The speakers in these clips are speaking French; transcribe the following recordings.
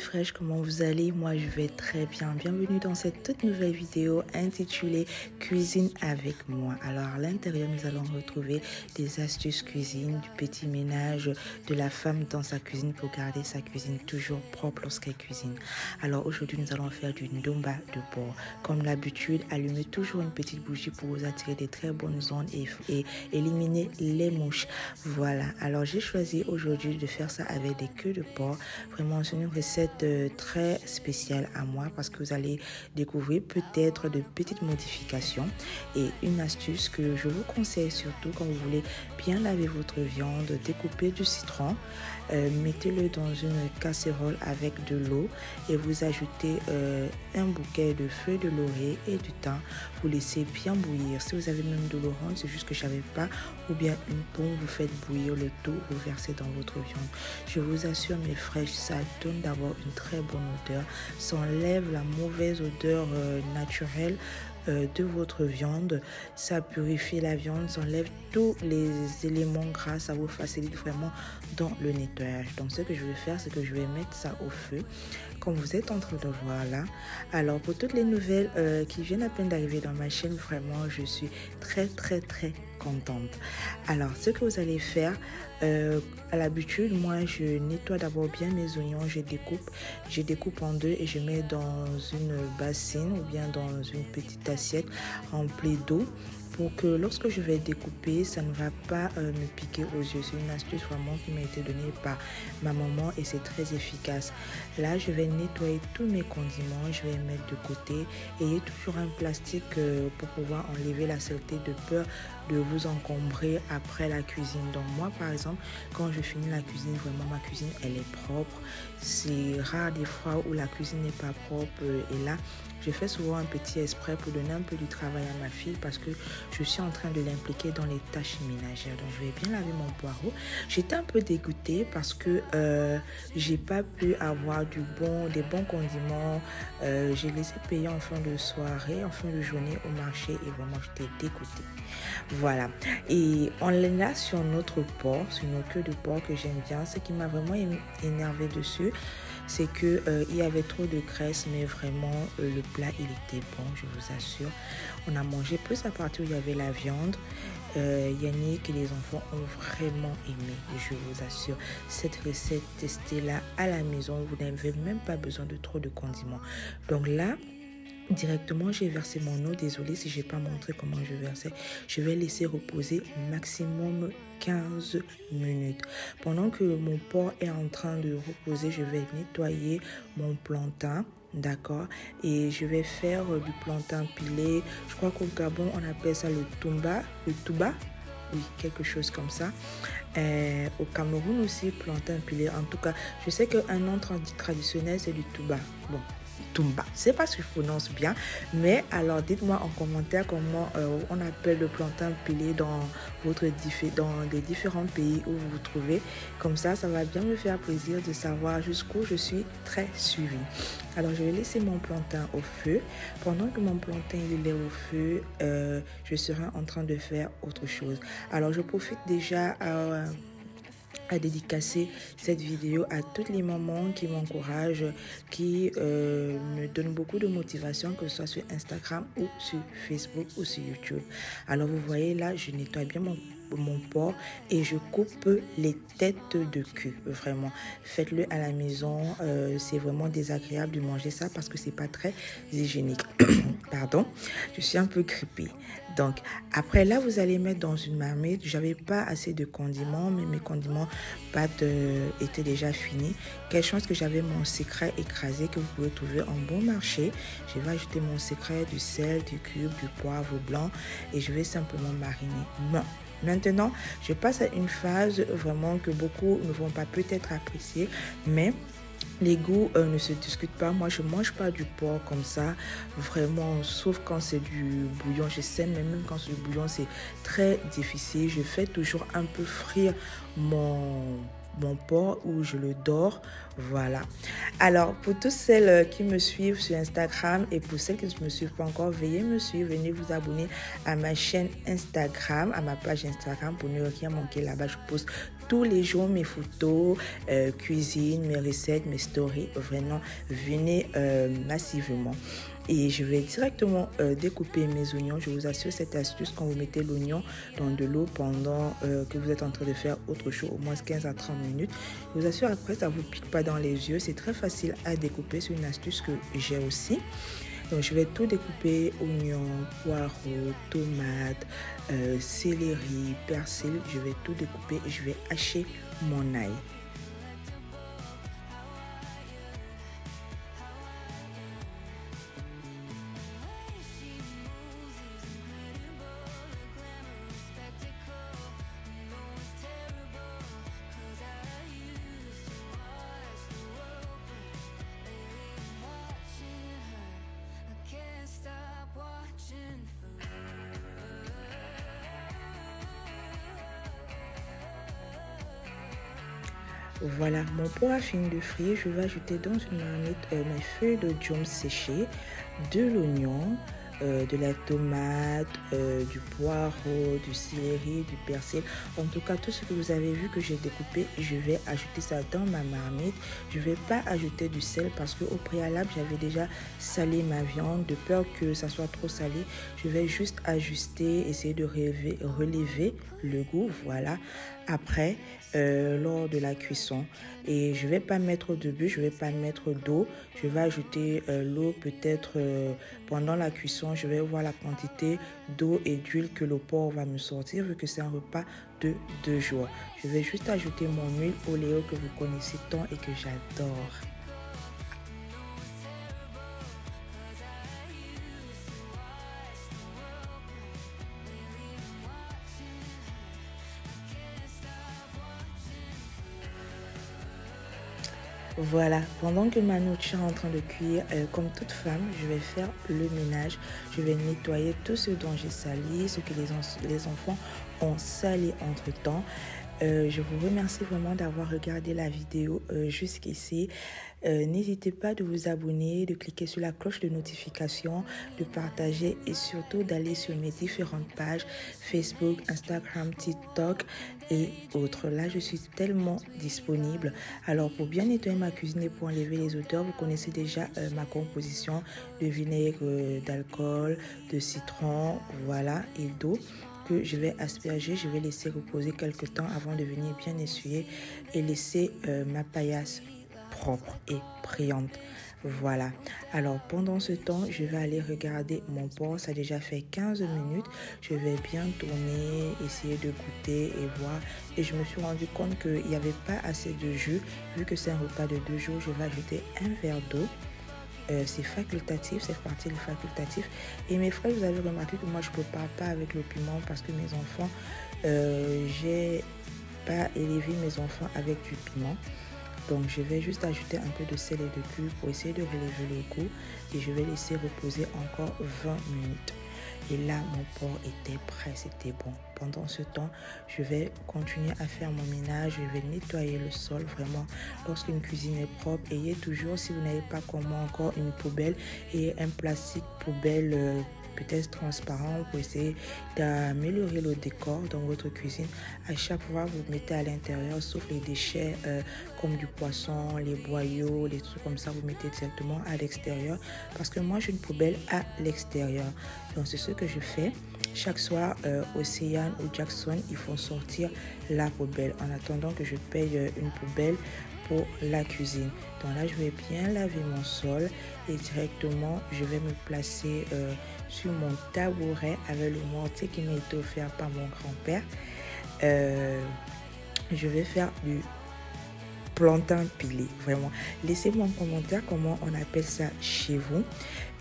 fraîches, comment vous allez? Moi je vais très bien. Bienvenue dans cette toute nouvelle vidéo intitulée Cuisine avec moi. Alors à l'intérieur nous allons retrouver des astuces cuisine, du petit ménage de la femme dans sa cuisine pour garder sa cuisine toujours propre lorsqu'elle cuisine. Alors aujourd'hui nous allons faire du ndomba de porc. Comme l'habitude, allumez toujours une petite bougie pour vous attirer des très bonnes ondes et éliminer les mouches. Voilà, alors j'ai choisi aujourd'hui de faire ça avec des queues de porc. Vraiment, c'est une recette très spéciale à moi parce que vous allez découvrir peut-être de petites modifications et une astuce que je vous conseille surtout quand vous voulez bien laver votre viande. Découpez du citron, mettez-le dans une casserole avec de l'eau et vous ajoutez un bouquet de feuilles de laurier et du thym. Vous laissez bien bouillir. Si vous avez même de l'orange, c'est juste que je n'avais pas, ou bien une pomme, vous faites bouillir le tout, vous versez dans votre viande. Je vous assure mes fraîches, ça donne d'avoir une très bonne odeur, ça enlève la mauvaise odeur naturelle de votre viande, ça purifie la viande, ça enlève tous les éléments gras, ça vous facilite vraiment dans le nettoyage. Donc ce que je vais faire, c'est que je vais mettre ça au feu comme vous êtes en train de voir là. Alors pour toutes les nouvelles qui viennent à peine d'arriver dans ma chaîne, vraiment je suis très contente. Alors ce que vous allez faire, à l'habitude moi je nettoie d'abord bien mes oignons, je découpe en deux et je mets dans une bassine ou bien dans une petite assiette remplie d'eau pour que lorsque je vais découper, ça ne va pas me piquer aux yeux. C'est une astuce vraiment qui m'a été donnée par ma maman et c'est très efficace. Là, je vais nettoyer tous mes condiments, je vais les mettre de côté. Ayez toujours un plastique pour pouvoir enlever la saleté de peur de vous encombrer après la cuisine. Donc moi, par exemple, quand je finis la cuisine, vraiment ma cuisine, elle est propre. C'est rare des fois où la cuisine n'est pas propre et là, je fais souvent un petit exprès pour donner un peu du travail à ma fille parce que je suis en train de l'impliquer dans les tâches ménagères. Donc, je vais bien laver mon poireau. J'étais un peu dégoûtée parce que j'ai pas pu avoir des bons condiments. J'ai laissé payer en fin de soirée, en fin de journée au marché et vraiment, j'étais dégoûtée. Voilà. Et on l'a sur notre porc, sur nos queues de porc que j'aime bien. Ce qui m'a vraiment énervé dessus, c'est que il y avait trop de graisse, mais vraiment le plat il était bon, je vous assure. On a mangé plus à partir où il y avait la viande. Yannick et les enfants ont vraiment aimé, je vous assure. Cette recette, testez-la à la maison, vous n'avez même pas besoin de trop de condiments. Donc là, directement j'ai versé mon eau. Désolée si j'ai pas montré comment je versais. Je vais laisser reposer maximum 15 minutes. Pendant que mon porc est en train de reposer, je vais nettoyer mon plantain. D'accord, et je vais faire du plantain pilé. Je crois qu'au Gabon on appelle ça le touba, oui, quelque chose comme ça. Au Cameroun aussi, plantain pilé. En tout cas, je sais qu'un nom traditionnel c'est du touba. Bon, Tumba. Je ne sais pas si je prononce bien, mais alors dites-moi en commentaire comment on appelle le plantain pilé dans les différents pays où vous vous trouvez. Comme ça va bien me faire plaisir de savoir jusqu'où je suis très suivie. Alors je vais laisser mon plantain au feu. Pendant que mon plantain il est au feu, je serai en train de faire autre chose. Alors je profite déjà à dédicacer cette vidéo à toutes les mamans qui m'encouragent, qui me donnent beaucoup de motivation, que ce soit sur Instagram ou sur Facebook ou sur YouTube. Alors vous voyez là, je nettoie bien mon porc et je coupe les têtes de queue. Vraiment, faites-le à la maison. C'est vraiment désagréable de manger ça parce que c'est pas très hygiénique. Pardon, je suis un peu grippée. Donc après là, vous allez mettre dans une marmite. J'avais pas assez de condiments, mais mes condiments pâtes étaient déjà finis. Quelle chance que j'avais mon secret écrasé que vous pouvez trouver en bon marché. Je vais ajouter mon secret, du sel, du cube, du poivre blanc et je vais simplement mariner. Bon. Maintenant, je passe à une phase vraiment que beaucoup ne vont pas peut-être apprécier, mais les goûts ne se discutent pas. Moi, je ne mange pas du porc comme ça, vraiment, sauf quand c'est du bouillon. Je sais, mais même quand c'est du bouillon, c'est très difficile. Je fais toujours un peu frire mon mon porc ou je le dors. Voilà. Alors, pour toutes celles qui me suivent sur Instagram et pour celles qui ne me suivent pas encore, veuillez me suivre, venez vous abonner à ma chaîne Instagram, à ma page Instagram pour ne rien manquer. Là-bas, je poste tous les jours mes photos, cuisine, mes recettes, mes stories. Vraiment, venez massivement. Et je vais directement découper mes oignons. Je vous assure, cette astuce, quand vous mettez l'oignon dans de l'eau pendant que vous êtes en train de faire autre chose, au moins 15 à 30 minutes, je vous assure, après, ça ne vous pique pas dans les yeux. C'est très facile à découper. C'est une astuce que j'ai aussi. Donc, je vais tout découper, oignons, poireaux, tomates, céleri, persil. Je vais tout découper et je vais hacher mon ail. Voilà, mon pot a fini de frire. Je vais ajouter dans une marmite mes feuilles de djum séchées, de l'oignon, de la tomate, du poireau, du céleri, du persil. En tout cas, tout ce que vous avez vu que j'ai découpé, je vais ajouter ça dans ma marmite. Je ne vais pas ajouter du sel parce qu'au préalable, j'avais déjà salé ma viande. De peur que ça soit trop salé, je vais juste ajuster, essayer de relever le goût. Voilà. Après, lors de la cuisson, et je vais pas mettre de but, je vais pas mettre d'eau, je vais ajouter l'eau peut-être pendant la cuisson. Je vais voir la quantité d'eau et d'huile que le porc va me sortir vu que c'est un repas de 2 jours. Je vais juste ajouter mon huile oléo que vous connaissez tant et que j'adore. Voilà, pendant que ma nourriture est en train de cuire, comme toute femme, je vais faire le ménage. Je vais nettoyer tout ce dont j'ai sali, ce que les enfants ont sali entre-temps. Je vous remercie vraiment d'avoir regardé la vidéo jusqu'ici. N'hésitez pas de vous abonner, de cliquer sur la cloche de notification, de partager et surtout d'aller sur mes différentes pages Facebook, Instagram, TikTok et autres. Là, je suis tellement disponible. Alors, pour bien nettoyer ma cuisine et pour enlever les odeurs, vous connaissez déjà ma composition de vinaigre, d'alcool, de citron, voilà, et d'eau que je vais asperger. Je vais laisser reposer quelques temps avant de venir bien essuyer et laisser ma paillasse propre et brillante. Voilà. Alors, pendant ce temps, je vais aller regarder mon porc. Ça a déjà fait 15 minutes. Je vais bien tourner, essayer de goûter et voir. Et je me suis rendu compte qu'il n'y avait pas assez de jus. Vu que c'est un repas de 2 jours, je vais ajouter un verre d'eau. C'est facultatif, c'est partie du facultatif. Et mes frères, vous avez remarqué que moi, je ne prépare pas avec le piment parce que mes enfants, j'ai pas élevé mes enfants avec du piment. Donc, je vais juste ajouter un peu de sel et de cuivre pour essayer de relever le goût. Et je vais laisser reposer encore 20 minutes. Et là, mon porc était prêt, c'était bon. Pendant ce temps, je vais continuer à faire mon ménage. Je vais nettoyer le sol. Vraiment, lorsqu'une cuisine est propre, ayez toujours, si vous n'avez pas comme moi encore une poubelle et un plastique poubelle peut-être transparent pour essayer d'améliorer le décor dans votre cuisine. À chaque fois, vous mettez à l'intérieur, sauf les déchets comme du poisson, les boyaux, les trucs comme ça, vous mettez directement à l'extérieur. Parce que moi, j'ai une poubelle à l'extérieur. Donc, c'est ce que je fais. Chaque soir, Océane ou Jackson, ils font sortir la poubelle en attendant que je paye une poubelle pour la cuisine. Donc là, je vais bien laver mon sol et directement, je vais me placer sur mon tabouret avec le mortier qui m'a été offert par mon grand-père. Je vais faire du plantain pilé, vraiment. Laissez-moi en commentaire comment on appelle ça chez vous.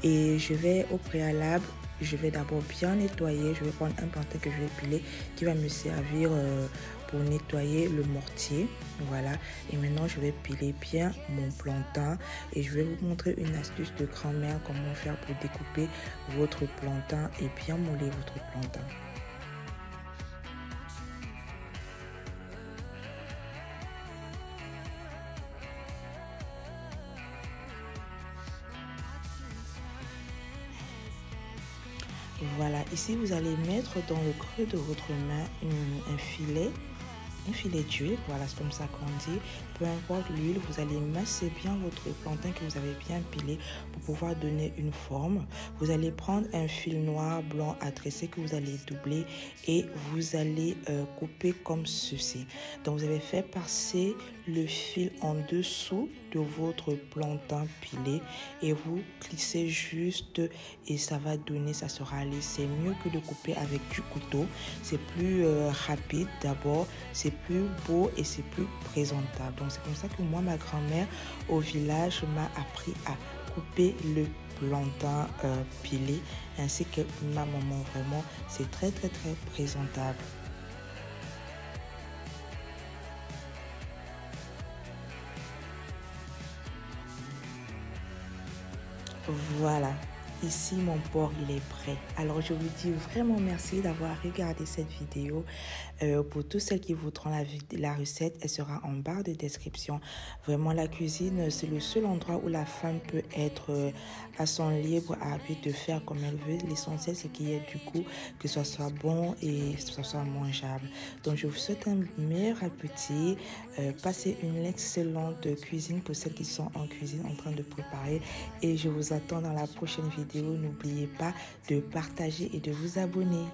Et je vais au préalable, je vais d'abord bien nettoyer. Je vais prendre un plantain que je vais piler qui va me servir pour nettoyer le mortier. Voilà. Et maintenant, je vais piler bien mon plantain. Et je vais vous montrer une astuce de grand-mère, comment faire pour découper votre plantain et bien mouler votre plantain. Voilà, ici vous allez mettre dans le creux de votre main un filet d'huile, voilà, c'est comme ça qu'on dit. Peu importe l'huile, vous allez masser bien votre plantain que vous avez bien pilé pour pouvoir donner une forme. Vous allez prendre un fil noir blanc à tresser que vous allez doubler et vous allez couper comme ceci. Donc vous avez fait passer le fil en dessous de votre plantain pilé et vous plissez juste et ça va donner, ça sera lisse. C'est mieux que de couper avec du couteau. C'est plus rapide d'abord, c'est plus beau et c'est plus présentable. Donc c'est comme ça que moi, ma grand-mère au village m'a appris à couper le plantain pilé, ainsi que ma maman. Vraiment, c'est très présentable. Voilà, ici mon porc il est prêt. Alors je vous dis vraiment merci d'avoir regardé cette vidéo. Pour tous celles qui voudront la recette, elle sera en barre de description. Vraiment la cuisine, c'est le seul endroit où la femme peut être à son libre arbitre de faire comme elle veut. L'essentiel c'est qu'il y ait du goût, que ce soit bon et que ce soit mangeable. Donc je vous souhaite un meilleur appétit. Passez une excellente cuisine pour celles qui sont en cuisine en train de préparer. Et je vous attends dans la prochaine vidéo. N'oubliez pas de partager et de vous abonner.